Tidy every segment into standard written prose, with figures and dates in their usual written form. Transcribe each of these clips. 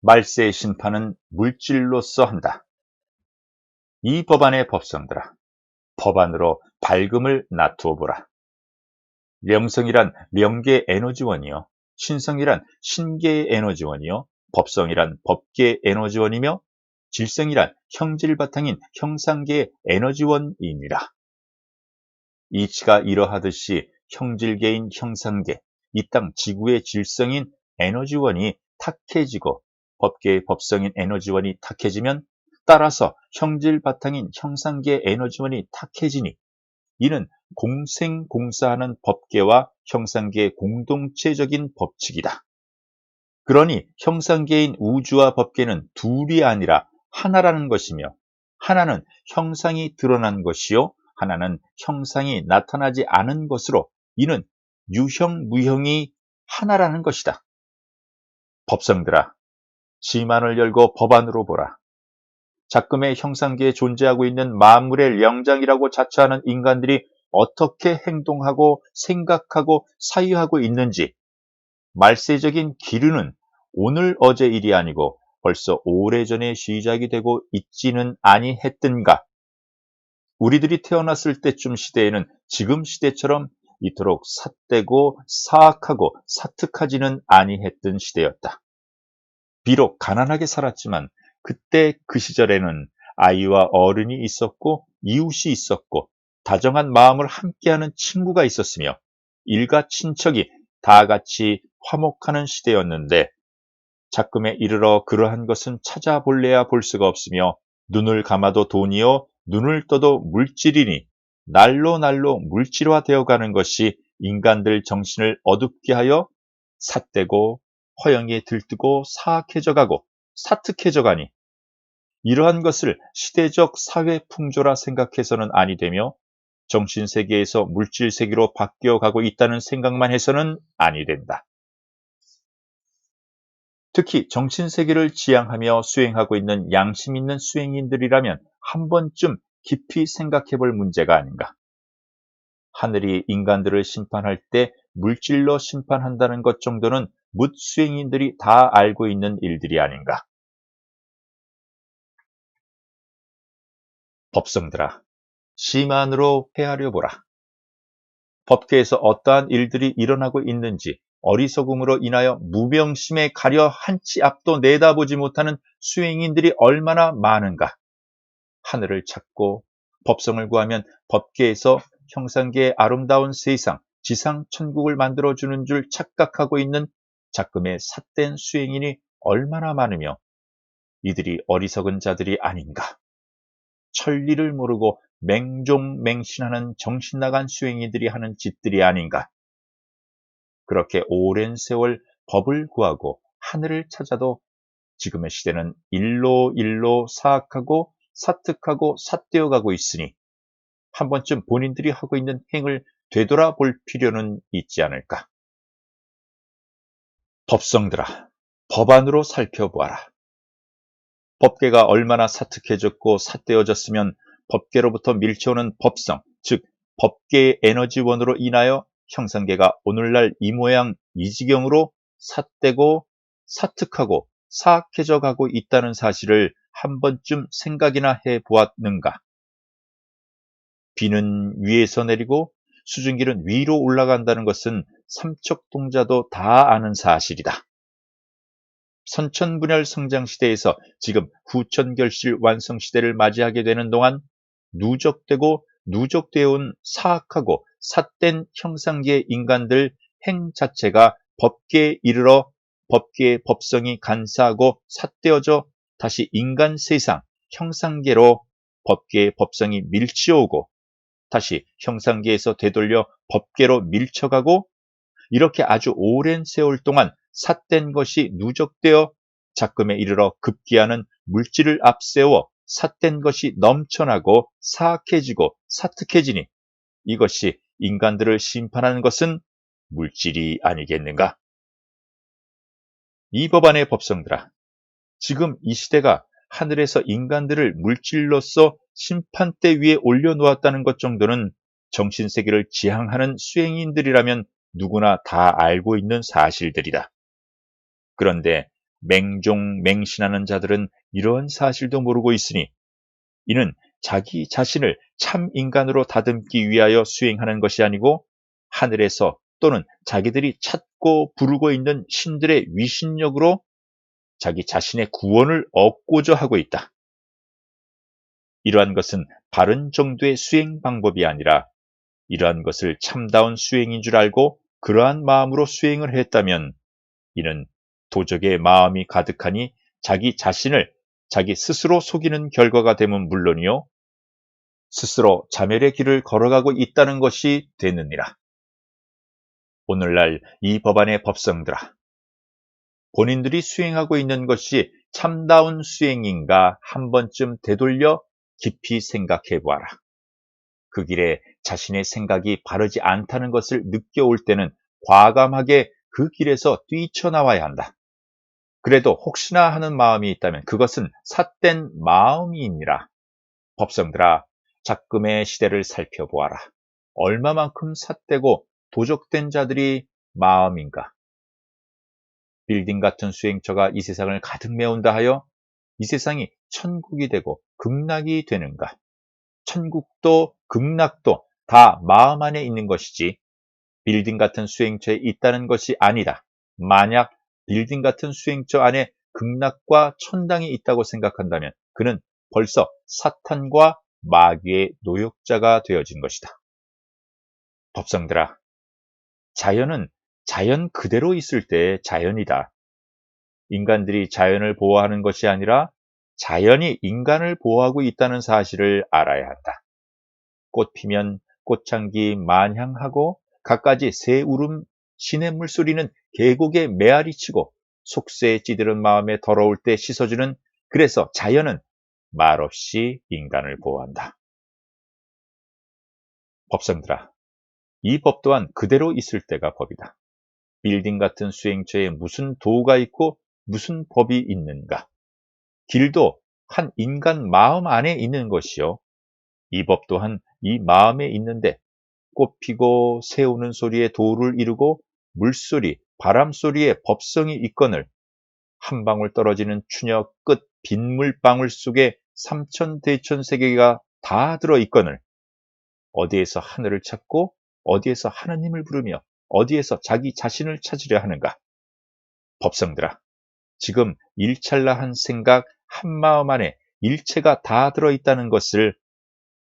말세의 심판은 물질로서 한다. 이 법안의 법성들아, 법안으로 밝음을 놔두어 보라. 명성이란 명계의 에너지원이요, 신성이란 신계의 에너지원이요, 법성이란 법계의 에너지원이며 질성이란 형질 바탕인 형상계의 에너지원이니라. 이치가 이러하듯이 형질계인 형상계, 이 땅 지구의 질성인 에너지원이 탁해지고 법계의 법성인 에너지원이 탁해지면 따라서 형질 바탕인 형상계 에너지원이 탁해지니 이는 공생공사하는 법계와 형상계의 공동체적인 법칙이다. 그러니 형상계인 우주와 법계는 둘이 아니라 하나라는 것이며 하나는 형상이 드러난 것이요 하나는 형상이 나타나지 않은 것으로 이는 유형무형이 하나라는 것이다. 법성들아, 지만을 열고 법안으로 보라. 작금의 형상계에 존재하고 있는 만물의 영장이라고 자처하는 인간들이 어떻게 행동하고 생각하고 사유하고 있는지 말세적인 기류는 오늘 어제 일이 아니고 벌써 오래전에 시작이 되고 있지는 아니했던가. 우리들이 태어났을 때쯤 시대에는 지금 시대처럼 이토록 삿되고 사악하고 사특하지는 아니했던 시대였다. 비록 가난하게 살았지만 그때 그 시절에는 아이와 어른이 있었고 이웃이 있었고 다정한 마음을 함께하는 친구가 있었으며 일가 친척이 다 같이 화목하는 시대였는데 작금에 이르러 그러한 것은 찾아볼래야 볼 수가 없으며 눈을 감아도 돈이요 눈을 떠도 물질이니 날로 물질화되어 가는 것이 인간들 정신을 어둡게 하여 삿되고 허영에 들뜨고 사악해져 가고 사특해져 가니 이러한 것을 시대적 사회 풍조라 생각해서는 아니 되며 정신세계에서 물질세계로 바뀌어 가고 있다는 생각만 해서는 아니 된다. 특히 정신세계를 지향하며 수행하고 있는 양심 있는 수행인들이라면 한 번쯤 깊이 생각해 볼 문제가 아닌가. 하늘이 인간들을 심판할 때 물질로 심판한다는 것 정도는 묻 수행인들이 다 알고 있는 일들이 아닌가. 법성들아, 시만으로 헤아려 보라. 법계에서 어떠한 일들이 일어나고 있는지 어리석음으로 인하여 무명심에 가려 한 치 앞도 내다보지 못하는 수행인들이 얼마나 많은가. 하늘을 찾고 법성을 구하면 법계에서 형상계의 아름다운 세상, 지상 천국을 만들어주는 줄 착각하고 있는 작금의 삿된 수행인이 얼마나 많으며 이들이 어리석은 자들이 아닌가. 천리를 모르고 맹종맹신하는 정신나간 수행인들이 하는 짓들이 아닌가. 그렇게 오랜 세월 법을 구하고 하늘을 찾아도 지금의 시대는 일로 사악하고 사특하고 삿되어 가고 있으니 한 번쯤 본인들이 하고 있는 행을 되돌아볼 필요는 있지 않을까. 법성들아, 법안으로 살펴보아라. 법계가 얼마나 사특해졌고 삿되어졌으면 법계로부터 밀쳐오는 법성, 즉 법계의 에너지원으로 인하여 형상계가 오늘날 이 모양 이 지경으로 삿되고 사특하고 사악해져 가고 있다는 사실을 한 번쯤 생각이나 해보았는가. 비는 위에서 내리고 수증기는 위로 올라간다는 것은 삼척동자도 다 아는 사실이다. 선천분열 성장시대에서 지금 후천결실 완성시대를 맞이하게 되는 동안 누적되고 누적되어 온 사악하고 삿된 형상계의 인간들 행 자체가 법계에 이르러 법계의 법성이 간사하고 삿되어져 다시 인간 세상 형상계로 법계의 법성이 밀치오고 다시 형상계에서 되돌려 법계로 밀쳐가고 이렇게 아주 오랜 세월 동안 삿된 것이 누적되어 작금에 이르러 급기야는 물질을 앞세워 삿된 것이 넘쳐나고 사악해지고 사특해지니 이것이 인간들을 심판하는 것은 물질이 아니겠는가? 이 법안의 법성들아, 지금 이 시대가 하늘에서 인간들을 물질로서 심판대 위에 올려놓았다는 것 정도는 정신세계를 지향하는 수행인들이라면 누구나 다 알고 있는 사실들이다. 그런데 맹종맹신하는 자들은 이러한 사실도 모르고 있으니 이는 자기 자신을 참 인간으로 다듬기 위하여 수행하는 것이 아니고 하늘에서 또는 자기들이 찾고 부르고 있는 신들의 위신력으로 자기 자신의 구원을 얻고자 하고 있다. 이러한 것은 바른 정도의 수행 방법이 아니라 이러한 것을 참다운 수행인 줄 알고 그러한 마음으로 수행을 했다면 이는 도적의 마음이 가득하니 자기 자신을 자기 스스로 속이는 결과가 되면 물론이요 스스로 자멸의 길을 걸어가고 있다는 것이 되느니라. 오늘날 이 법안의 법성들아, 본인들이 수행하고 있는 것이 참다운 수행인가 한 번쯤 되돌려 깊이 생각해 보아라. 그 길에 자신의 생각이 바르지 않다는 것을 느껴올 때는 과감하게 그 길에서 뛰쳐나와야 한다. 그래도 혹시나 하는 마음이 있다면 그것은 삿된 마음이니라. 법성들아, 작금의 시대를 살펴보아라. 얼마만큼 삿되고 도적된 자들이 마음인가. 빌딩 같은 수행처가 이 세상을 가득 메운다 하여 이 세상이 천국이 되고 극락이 되는가. 천국도 극락도 다 마음 안에 있는 것이지 빌딩 같은 수행처에 있다는 것이 아니다. 만약 빌딩 같은 수행처 안에 극락과 천당이 있다고 생각한다면 그는 벌써 사탄과 마귀의 노역자가 되어진 것이다. 법성들아, 자연은 자연 그대로 있을 때 자연이다. 인간들이 자연을 보호하는 것이 아니라 자연이 인간을 보호하고 있다는 사실을 알아야 한다. 꽃 피면 꽃향기 마냥하고 갖가지 새 울음 시냇 물소리는 계곡에 메아리치고 속세에 찌들은 마음에 더러울 때 씻어주는 그래서 자연은 말없이 인간을 보호한다. 법성들아, 이 법 또한 그대로 있을 때가 법이다. 빌딩 같은 수행처에 무슨 도가 있고 무슨 법이 있는가? 길도 한 인간 마음 안에 있는 것이요. 이 법 또한 이 마음에 있는데 꽃 피고 새 우는 소리에 도를 이루고 물소리, 바람소리에 법성이 있거늘 한 방울 떨어지는 추녀 끝 빗물방울 속에 삼천대천 세계가 다 들어있거늘 어디에서 하늘을 찾고 어디에서 하나님을 부르며 어디에서 자기 자신을 찾으려 하는가. 법성들아, 지금 일찰나한 생각 한마음 안에 일체가 다 들어있다는 것을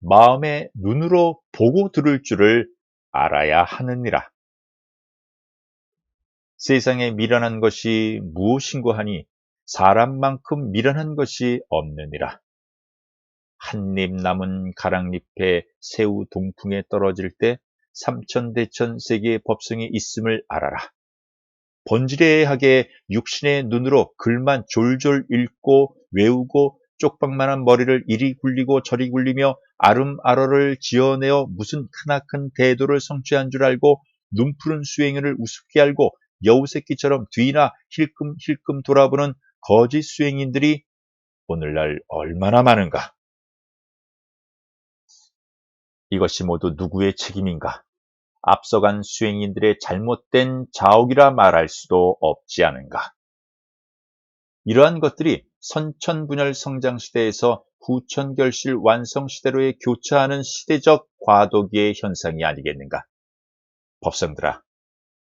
마음의 눈으로 보고 들을 줄을 알아야 하느니라. 세상에 미련한 것이 무엇인고 하니 사람만큼 미련한 것이 없느니라. 한입 남은 가랑잎에 새우 동풍에 떨어질 때 삼천대천 세계의 법성이 있음을 알아라. 번지래하게 육신의 눈으로 글만 졸졸 읽고 외우고 쪽박만한 머리를 이리 굴리고 저리 굴리며 아름아러를 지어내어 무슨 크나큰 대도를 성취한 줄 알고 눈푸른 수행을 우습게 알고 여우새끼처럼 뒤나 힐끔힐끔 돌아보는 거짓 수행인들이 오늘날 얼마나 많은가. 이것이 모두 누구의 책임인가? 앞서간 수행인들의 잘못된 자옥이라 말할 수도 없지 않은가. 이러한 것들이 선천분열 성장시대에서 후천결실 완성시대로의 교차하는 시대적 과도기의 현상이 아니겠는가. 법성들아,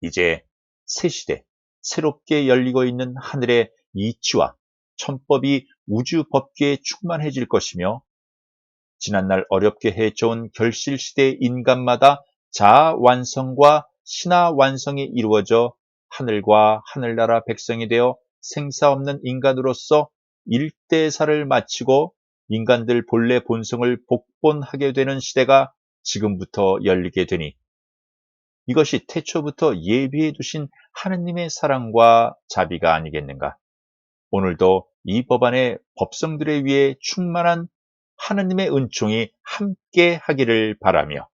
이제 새 시대, 새롭게 열리고 있는 하늘의 이치와 천법이 우주 법계에 충만해질 것이며 지난날 어렵게 해쳐온 결실시대의 인간마다 자아 완성과 신화 완성이 이루어져 하늘과 하늘나라 백성이 되어 생사 없는 인간으로서 일대사를 마치고 인간들 본래 본성을 복본하게 되는 시대가 지금부터 열리게 되니 이것이 태초부터 예비해 두신 하느님의 사랑과 자비가 아니겠는가. 오늘도 이 법안의 법성들에 위해 충만한 하느님의 은총이 함께 하기를 바라며